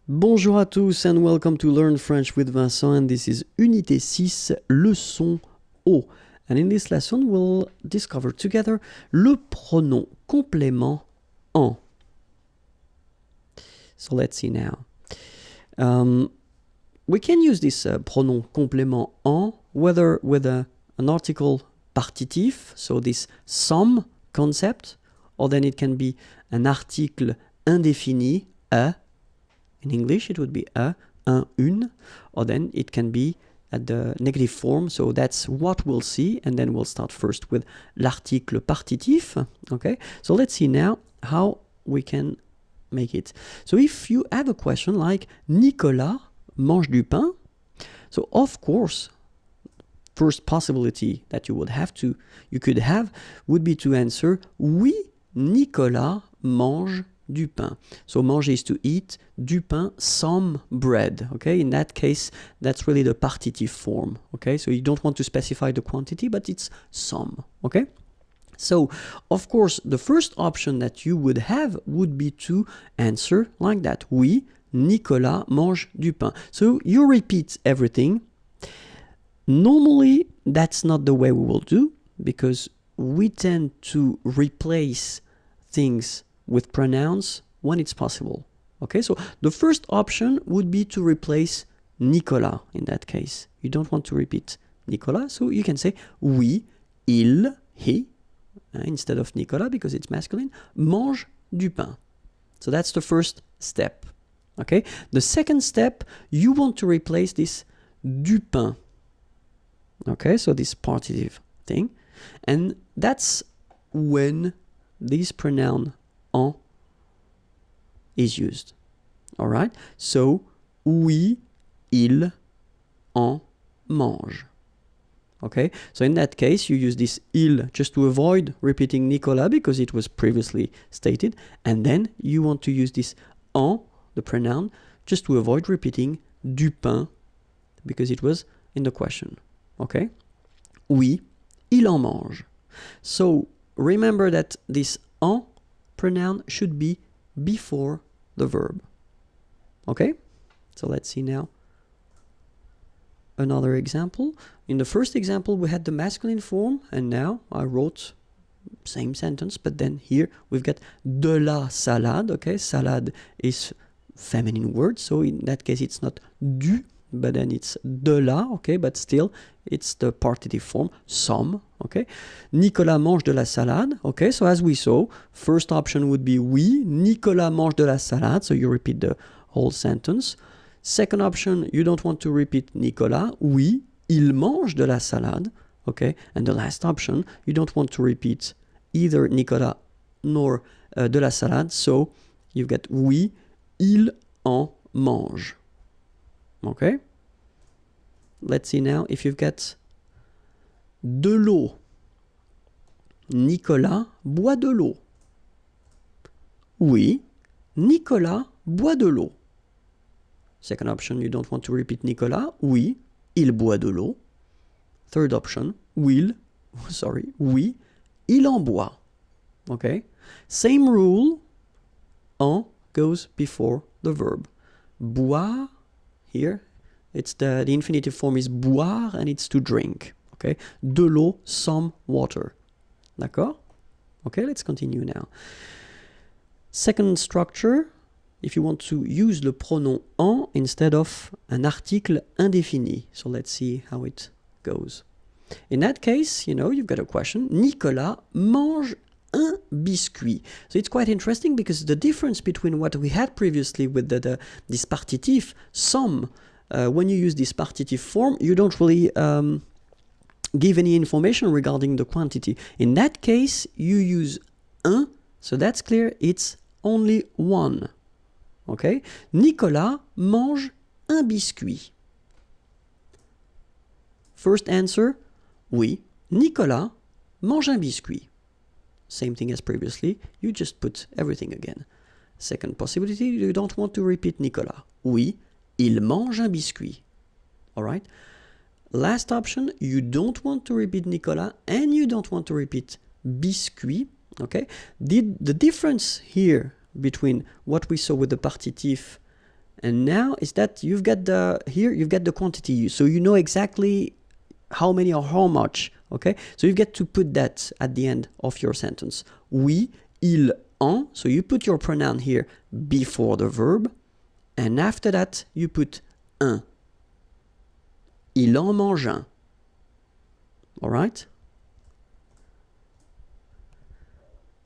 Bonjour à tous and welcome to Learn French with Vincent, and this is Unité 6, leçon O. And in this lesson we'll discover together le pronom complément en. So let's see now. We can use this pronom complément en whether with an article partitif, so this some concept, or then it can be an article indéfini, a. In English, it would be un, une, or then it can be at the negative form. So that's what we'll see, and then we'll start first with l'article partitif. Okay, so let's see now how we can make it. So if you have a question like Nicolas mange du pain, so of course, first possibility that you could have would be to answer oui, Nicolas mange du pain. So manger is to eat, du pain, some bread. Okay, in that case, that's really the partitive form. Okay, so you don't want to specify the quantity, but it's some. Okay, so of course, the first option that you would have would be to answer like that. Oui, Nicolas mange du pain. So you repeat everything. Normally, that's not the way we will do, because we tend to replace things with pronouns when it's possible. Okay, so the first option would be to replace Nicolas in that case. You don't want to repeat Nicolas, so you can say oui, il, he, instead of Nicolas because it's masculine, mange du pain. So that's the first step. Okay, the second step, you want to replace this du pain. Okay, so this partitive thing, and that's when this pronoun en is used. All right, so oui, il en mange. Okay, so in that case you use this il just to avoid repeating Nicolas because it was previously stated, and then you want to use this en, the pronoun, just to avoid repeating du pain because it was in the question. Okay, oui, il en mange. So remember that this en pronoun should be before the verb. Okay, so let's see now another example. In the first example we had the masculine form, and now I wrote same sentence, but then here we've got de la salade. Okay, salade is feminine word, so in that case it's not du, but then it's de la. Okay, but still it's the partitive form, some. Okay, Nicolas mange de la salade. Okay, so as we saw, first option would be oui, Nicolas mange de la salade, so you repeat the whole sentence. Second option, you don't want to repeat Nicolas, oui, il mange de la salade. Okay, and the last option, you don't want to repeat either Nicolas nor de la salade, so you've got oui, il en mange. Okay, let's see now if you've got de l'eau. Nicolas boit de l'eau. Oui, Nicolas boit de l'eau. Second option, you don't want to repeat Nicolas. Oui, il boit de l'eau. Third option, oui, il en boit. Okay, same rule, en goes before the verb. Boire, here, it's the infinitive form is boire, and it's to drink. Okay, de l'eau, some water. D'accord? Okay, let's continue now. Second structure, if you want to use le pronom en instead of an article indéfini. So let's see how it goes. In that case, you've got a question. Nicolas mange un biscuit. So it's quite interesting because the difference between what we had previously with this partitif, some, when you use this partitive form, you don't really give any information regarding the quantity. In that case, you use un, so that's clear, it's only one. Okay? Nicolas mange un biscuit. First answer, oui, Nicolas mange un biscuit. Same thing as previously, you just put everything again. Second possibility, you don't want to repeat Nicolas. Oui, il mange un biscuit. All right? Last option, you don't want to repeat Nicolas and you don't want to repeat biscuit. Okay? The difference here between what we saw with the partitif And now is that you've got the quantity, so you know exactly how many or how much. Okay, so you get to put that at the end of your sentence. Oui, il en. So you put your pronoun here before the verb, and after that you put un. Il en mange un. All right.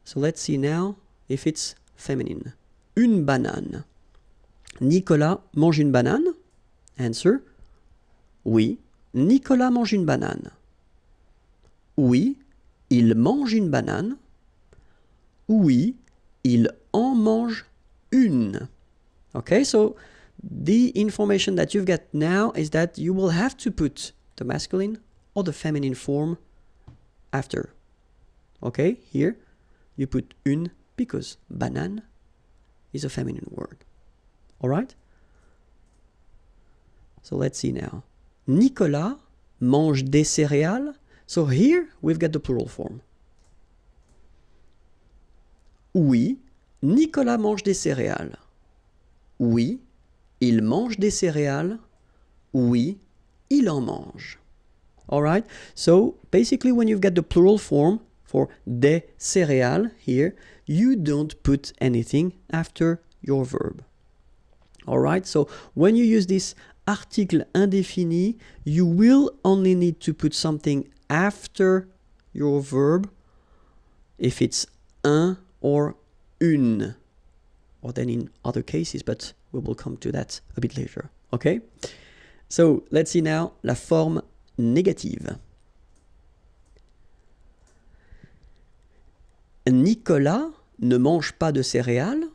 So let's see now if it's feminine. Une banane. Nicolas mange une banane? Answer. Oui, Nicolas mange une banane. Oui, il mange une banane. Oui, il en mange une. Okay, so the information that you've got now is that you will have to put the masculine or the feminine form after. Okay, here you put une because banane is a feminine word. All right? So let's see now. Nicolas mange des céréales. So here we've got the plural form. Oui, Nicolas mange des céréales. Oui, il mange des céréales. Oui, il en mange. All right? So basically when you've got the plural form for des céréales here, you don't put anything after your verb. All right? So when you use this article indéfini, you will only need to put something after your verb if it's un or une, or then in other cases, but we will come to that a bit later. Okay? So let's see now la forme négative. Nicolas ne mange pas de céréales.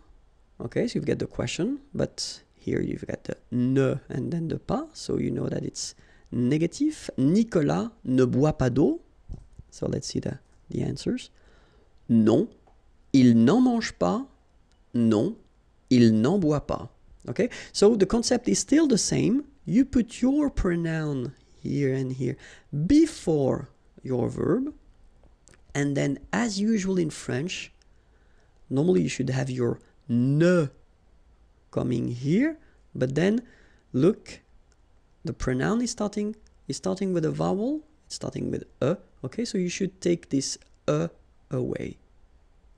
Okay, so you've got the question, but here you've got the ne and then the pas, so you know that it's negative. Nicolas ne boit pas d'eau. So let's see the answers. Non, il n'en mange pas. Non, il n'en boit pas. Okay, so the concept is still the same. You put your pronoun here and here before your verb, and then as usual in French, normally you should have your ne coming here, but then look, the pronoun is starting with a vowel, it's starting with a. Okay, so you should take this a away.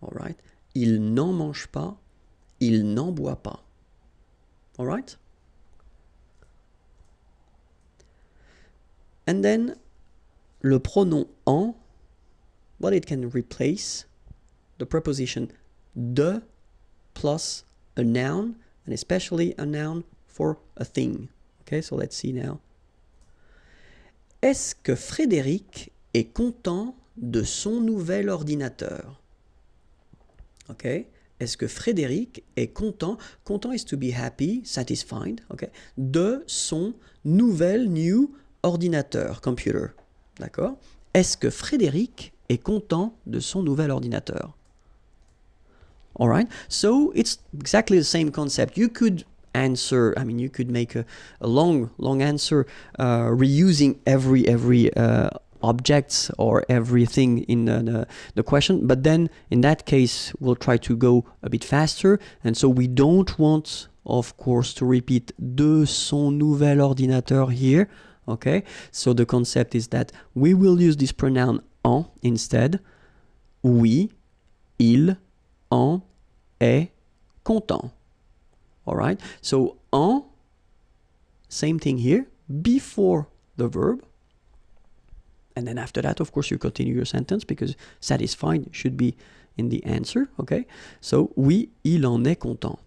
All right, il n'en mange pas, il n'en boit pas. All right. And then le pronom en, well, it can replace the preposition de plus a noun, and especially a noun for a thing. Okay, so let's see now. Est-ce que Frédéric est content de son nouvel ordinateur? Okay, est-ce que Frédéric est content? Content is to be happy, satisfied. Okay, de son new ordinateur, computer. D'accord? Est-ce que Frédéric est content de son nouvel ordinateur? All right, so it's exactly the same concept. You could answer, I mean, you could make a long answer reusing every objects or everything in the question, but then in that case we'll try to go a bit faster, and so we don't want, of course, to repeat de son nouvel ordinateur here. Okay, so the concept is that we will use this pronoun en instead. Oui, il en est content. All right, so en, same thing here, before the verb. And then after that, of course, you continue your sentence because satisfied should be in the answer. Okay, so oui, il en est content.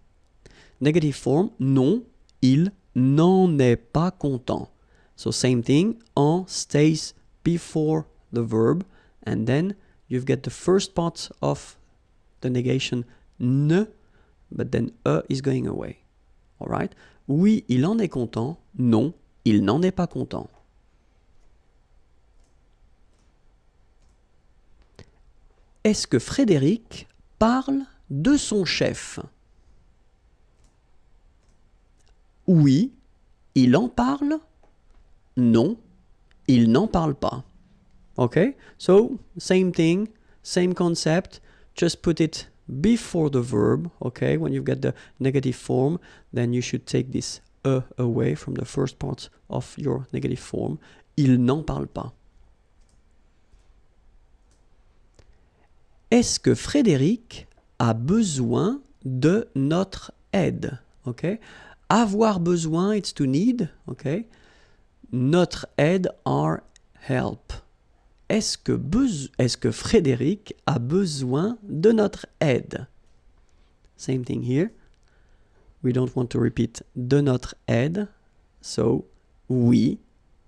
Negative form, non, il n'en est pas content. So same thing, en stays before the verb, and then you've got the first part of the negation ne, but then is going away. All right? Oui, il en est content. Non, il n'en est pas content. Est-ce que Frédéric parle de son chef? Oui, il en parle. Non, il n'en parle pas. Okay, so same thing, same concept, just put it before the verb, okay? When you've got the negative form, then you should take this away from the first part of your negative form. Il n'en parle pas. Est-ce que Frédéric a besoin de notre aide? Okay? Avoir besoin, it's to need. Okay? Notre aide, our help. Est-ce que Frédéric a besoin de notre aide? Same thing here. We don't want to repeat de notre aide. So, oui,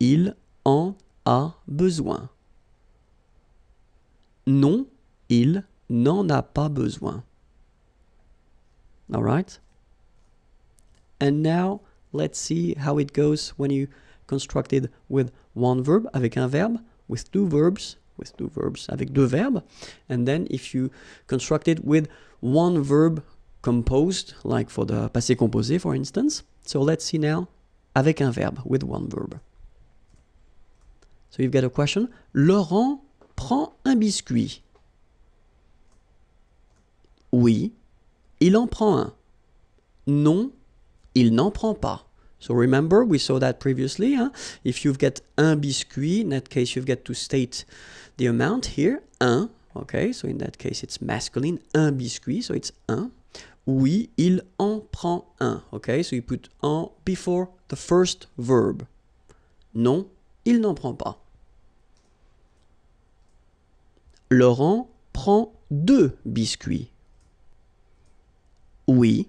il en a besoin. Non, il n'en a pas besoin. All right? And now, let's see how it goes when you construct it with one verb, avec un verbe, with two verbs, avec deux verbes. And then if you construct it with one verb composed, like for the passé composé, for instance. So let's see now, avec un verbe, with one verb. So you've got a question. Laurent prend un biscuit. Oui, il en prend un. Non, il n'en prend pas. So remember, we saw that previously. Huh? If you've got un biscuit, in that case, you've got to state the amount here. Un, okay, so in that case, it's masculine. Un biscuit, so it's un. Oui, il en prend un. Okay, so you put en before the first verb. Non, il n'en prend pas. Laurent prend deux biscuits. Oui,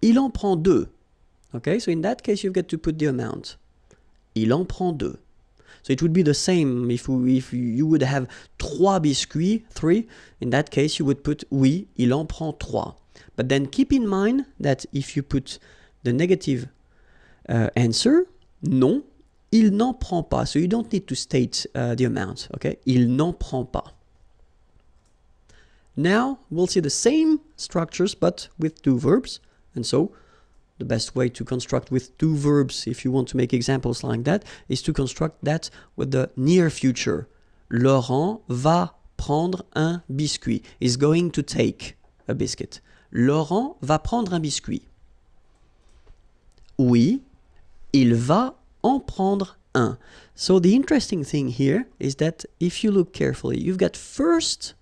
il en prend deux. Okay, so in that case, you've got to put the amount. Il en prend deux. So it would be the same if you would have trois biscuits, three. In that case, you would put oui, il en prend trois. But then keep in mind that if you put the negative answer, non, il n'en prend pas. So you don't need to state the amount. Okay, il n'en prend pas. Now we'll see the same structures but with two verbs. And so the best way to construct with two verbs, if you want to make examples like that, is to construct that with the near future. Laurent va prendre un biscuit. Is going to take a biscuit. Laurent va prendre un biscuit. Oui, il va en prendre un. So the interesting thing here is that if you look carefully, you've got first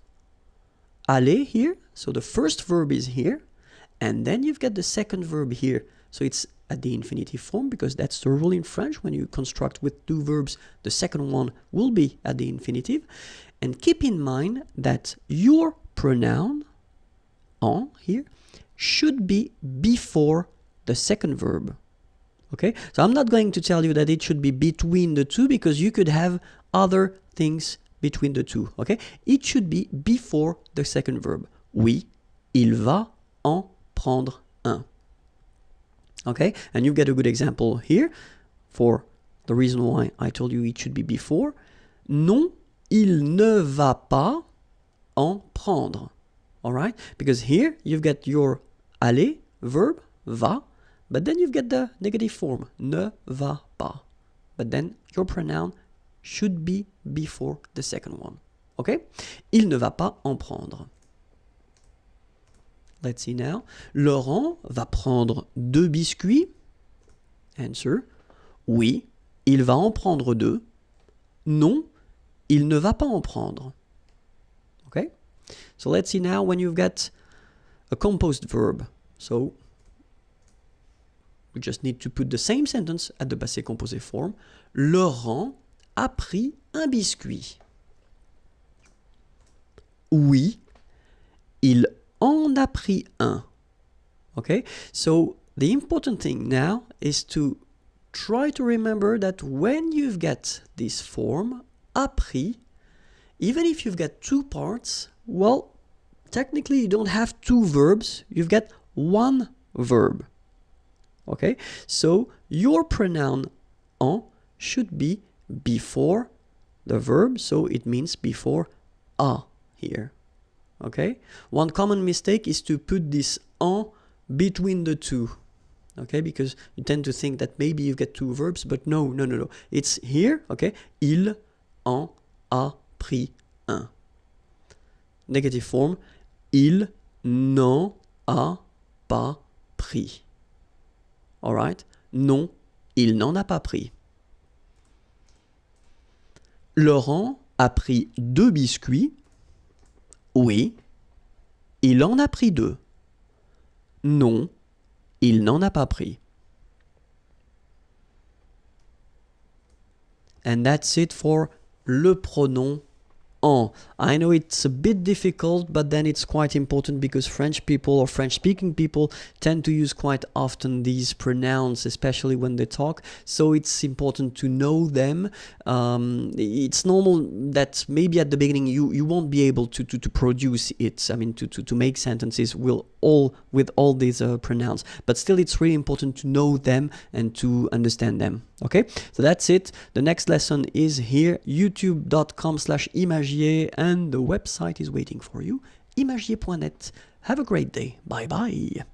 aller here. So the first verb is here. And then you've got the second verb here. So it's at the infinitive form because that's the rule in French. When you construct with two verbs, the second one will be at the infinitive. And keep in mind that your pronoun, en here, should be before the second verb. Okay? So I'm not going to tell you that it should be between the two because you could have other things between the two. Okay? It should be before the second verb. Oui, il va en prendre un. Okay, and you get a good example here for the reason why I told you it should be before. Non, il ne va pas en prendre. All right, because here you've got your aller verb, va, but then you've got the negative form, ne va pas. But then your pronoun should be before the second one. Okay, il ne va pas en prendre. Let's see now. Laurent va prendre deux biscuits. Answer. Oui, il va en prendre deux. Non, il ne va pas en prendre. Okay? So let's see now when you've got a composed verb. So we just need to put the same sentence at the passé composé form. Laurent a pris un biscuit. Oui, il en a pris un. Okay, so the important thing now is to try to remember that when you've got this form, a pris, even if you've got two parts, well, technically you don't have two verbs, you've got one verb. Okay, so your pronoun en should be before the verb, so it means before a here. Okay, one common mistake is to put this en between the two. Okay, because you tend to think that maybe you've got two verbs, but no. It's here, okay, il en a pris un. Negative form, il n'en a pas pris. Alright? Non, il n'en a pas pris. Laurent a pris 2 biscuits. Oui, il en a pris 2. Non, il n'en a pas pris. And that's it for le pronom en. I know it's a bit difficult, but then it's quite important because French people or French-speaking people tend to use quite often these pronouns, especially when they talk. So it's important to know them. It's normal that maybe at the beginning you won't be able to produce it. I mean, to make sentences with all these pronouns. But still, it's really important to know them and to understand them. Okay, so that's it. The next lesson is here, youtube.com/imagier, and the website is waiting for you, imagier.net. Have a great day. Bye bye.